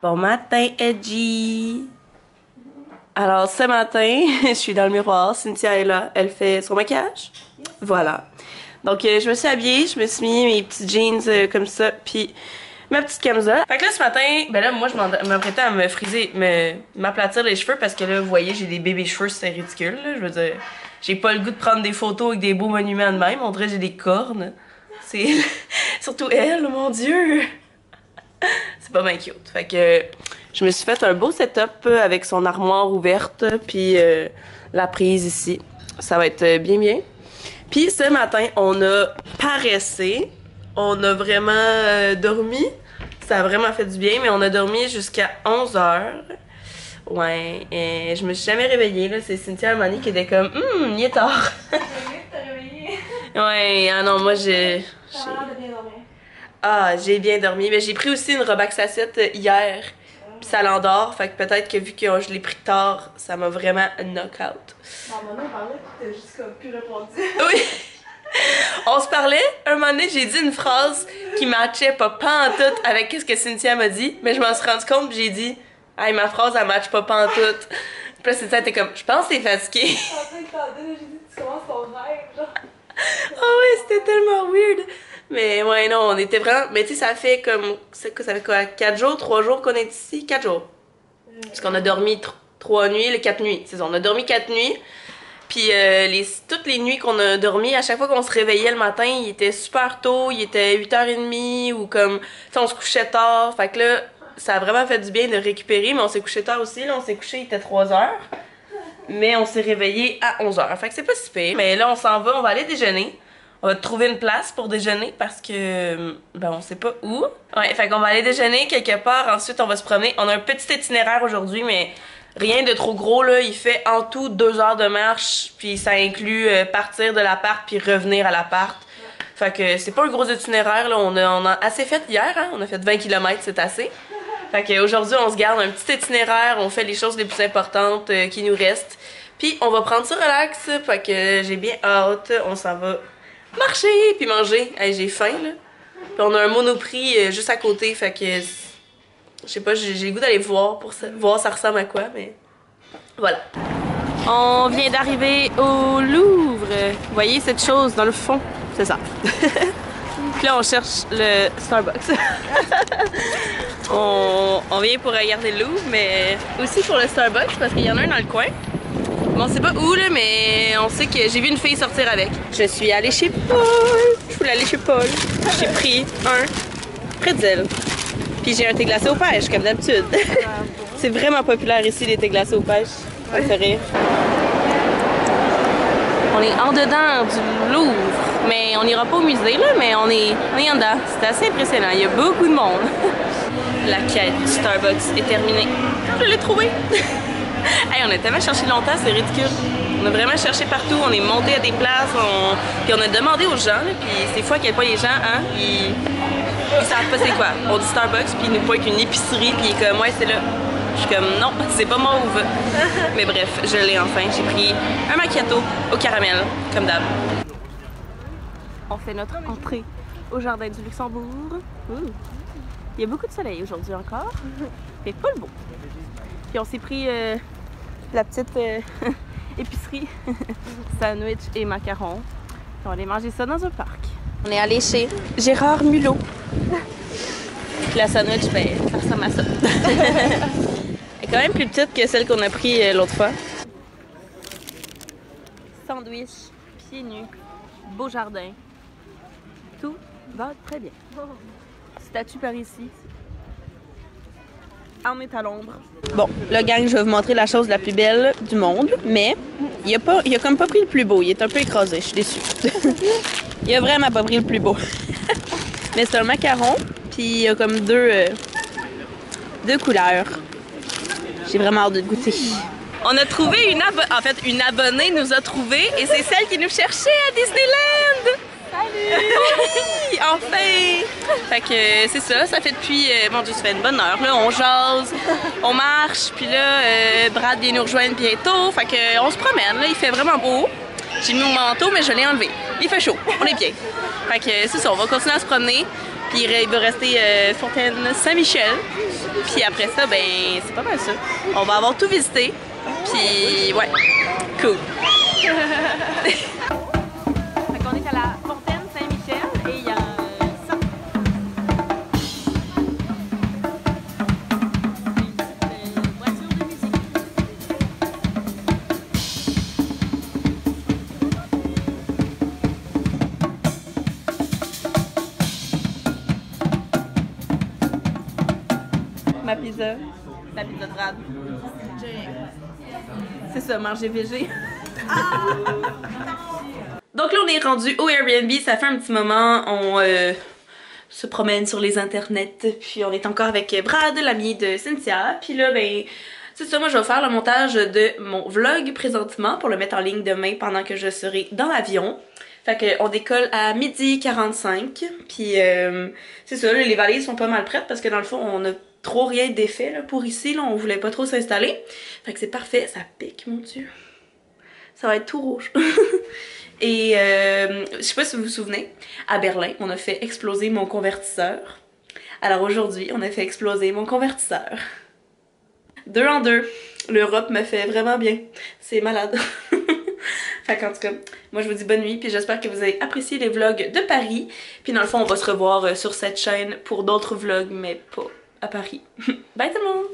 Bon matin, Edgy! Alors, ce matin, je suis dans le miroir. Cynthia est là. Elle fait son maquillage. Voilà. Donc, je me suis habillée. Je me suis mis mes petits jeans comme ça. Puis, ma petite camisole. Fait que là, ce matin, ben là, moi, je m'apprêtais à me friser, m'aplatir les cheveux parce que là, vous voyez, j'ai des bébés cheveux. C'est ridicule, là. Je veux dire, j'ai pas le goût de prendre des photos avec des beaux monuments de même. On dirait que j'ai des cornes. C'est... Surtout elle, mon Dieu! C'est pas bien cute. Fait que je me suis fait un beau setup avec son armoire ouverte, puis la prise ici. Ça va être bien. Puis ce matin, on a paressé. On a vraiment dormi. Ça a vraiment fait du bien, mais on a dormi jusqu'à 11h. Ouais, et je me suis jamais réveillée, là. C'est Cynthia Armani qui était comme « il est tard! » Ouais, ah non, moi j'ai... Ah, j'ai bien dormi. Mais j'ai pris aussi une Robaxacet hier. Puis ça l'endort. Fait que peut-être que vu que je l'ai pris tard, ça m'a vraiment knock-out. On parlait puis t'as juste comme plus répondu. Oui! On se parlait. Un moment donné, j'ai dit une phrase qui matchait pas pantoute avec ce que Cynthia m'a dit. Mais je m'en suis rendu compte puis j'ai dit « Hey, ma phrase, elle match pas pantoute. » Puis là, Cynthia était comme « Je pense que t'es fatiguée. » J'ai dit « Tu commences ton rêve, genre. » Oh ouais, c'était tellement weird. Mais ouais, non, on était vraiment... Mais tu sais, ça fait comme... Ça fait quoi? 4 jours, 3 jours qu'on est ici? 4 jours. Parce qu'on a dormi 3 nuits, 4 nuits. C'est ça, on a dormi 4 nuits. Puis toutes les nuits qu'on a dormi, à chaque fois qu'on se réveillait le matin, il était super tôt, il était 8h30 ou comme... Tu sais, on se couchait tard. Fait que là, ça a vraiment fait du bien de récupérer, mais on s'est couché tard aussi. Là, on s'est couché, il était 3h. Mais on s'est réveillé à 11h. Fait que c'est pas si pire. Mais là, on s'en va, on va aller déjeuner. On va trouver une place pour déjeuner parce que, ben, on sait pas où. Ouais, fait qu'on va aller déjeuner quelque part. Ensuite, on va se promener. On a un petit itinéraire aujourd'hui, mais rien de trop gros, là. Il fait en tout 2 heures de marche. Puis ça inclut partir de l'appart puis revenir à l'appart. Fait que c'est pas un gros itinéraire, là. On a assez fait hier, hein. On a fait 20 km, c'est assez. Fait qu'aujourd'hui, on se garde un petit itinéraire. On fait les choses les plus importantes qui nous restent. Puis on va prendre ça relax. Fait que j'ai bien hâte. On s'en va marcher puis manger. Hey, j'ai faim, là. Puis on a un Monoprix juste à côté, fait que je sais pas, j'ai le goût d'aller voir pour voir ça ressemble à quoi, mais voilà. On vient d'arriver au Louvre. Vous voyez cette chose dans le fond? C'est ça. Puis là, on cherche le Starbucks. on vient pour regarder le Louvre, mais aussi pour le Starbucks parce qu'il y en a un dans le coin. Bon, on sait pas où, là, mais on sait que j'ai vu une fille sortir avec. Je suis allée chez Paul. Je voulais aller chez Paul. J'ai pris un pretzel. Puis j'ai un thé glacé aux pêches, comme d'habitude. C'est vraiment populaire ici, les thés glacés aux pêches. Ça me fait rire. On est en dedans du Louvre. Mais on n'ira pas au musée, là, mais on est en dedans. C'est assez impressionnant. Il y a beaucoup de monde. La quête du Starbucks est terminée. Je l'ai trouvé. Hey, on a tellement cherché longtemps, c'est ridicule. On a vraiment cherché partout, on est monté à des places, puis on a demandé aux gens, là, puis c'est fou à quel point les gens, hein, ils savent pas c'est quoi. On dit Starbucks, puis ils nous pointent une épicerie, puis il est comme, ouais, c'est là. Je suis comme, non, c'est pas mauve. Mais bref, je l'ai enfin. J'ai pris un macchiato au caramel, comme d'hab. On fait notre entrée au jardin du Luxembourg. Il y a beaucoup de soleil aujourd'hui encore. C'est pas le beau. Puis on s'est pris la petite épicerie, sandwich et macarons. Puis on va aller manger ça dans un parc. On est allé chez Gérard Mulot. La sandwich, ben, ça ressemble à ça. Elle est quand même plus petite que celle qu'on a pris l'autre fois. Sandwich, pieds nus, beau jardin. Tout va très bien. Statue par ici. On est à l'ombre. Bon, là, gang, je vais vous montrer la chose la plus belle du monde, mais il a comme pas pris le plus beau. Il est un peu écrasé, je suis déçue. Il a vraiment pas pris le plus beau. Mais c'est un macaron, puis il y a comme deux couleurs. J'ai vraiment hâte de goûter. On a trouvé une abonnée nous a trouvé et c'est celle qui nous cherchait à Disneyland! Salut! Oui! Enfin! Fait que c'est ça, ça fait depuis, mon Dieu, ça fait une bonne heure. Là, on jase, on marche, puis là, Brad vient nous rejoindre bientôt. Fait que on se promène, là, il fait vraiment beau. J'ai mis mon manteau, mais je l'ai enlevé. il fait chaud, on est bien. Fait que c'est ça, on va continuer à se promener. Puis il va rester Fontaine Saint-Michel. Puis après ça, ben c'est pas mal ça. On va avoir tout visité. Puis ouais, cool. Fait qu'on est à la Fontaine Saint-Michel et il y a ça. Une voiture de musique. Ma pizza. La pizza de rade. C'est ça, manger végé. Donc là, on est rendu au Airbnb. Ça fait un petit moment. On se promène sur les internets. Puis on est encore avec Brad, l'ami de Cynthia. Puis là, ben, c'est ça. Moi, je vais faire le montage de mon vlog présentement pour le mettre en ligne demain pendant que je serai dans l'avion. Fait qu'on décolle à 12h45. Puis c'est ça, là, les valises sont pas mal prêtes parce que dans le fond, on a trop rien d'effet là, pour ici. Là, on voulait pas trop s'installer. Fait que c'est parfait. Ça pique, mon Dieu. Ça va être tout rouge. Et je sais pas si vous vous souvenez, à Berlin, on a fait exploser mon convertisseur. Alors aujourd'hui, on a fait exploser mon convertisseur. 2 en 2. L'Europe me fait vraiment bien. C'est malade. Fait qu'en tout cas, moi je vous dis bonne nuit, puis j'espère que vous avez apprécié les vlogs de Paris. Puis dans le fond, on va se revoir sur cette chaîne pour d'autres vlogs, mais pas à Paris. Bye tout le monde!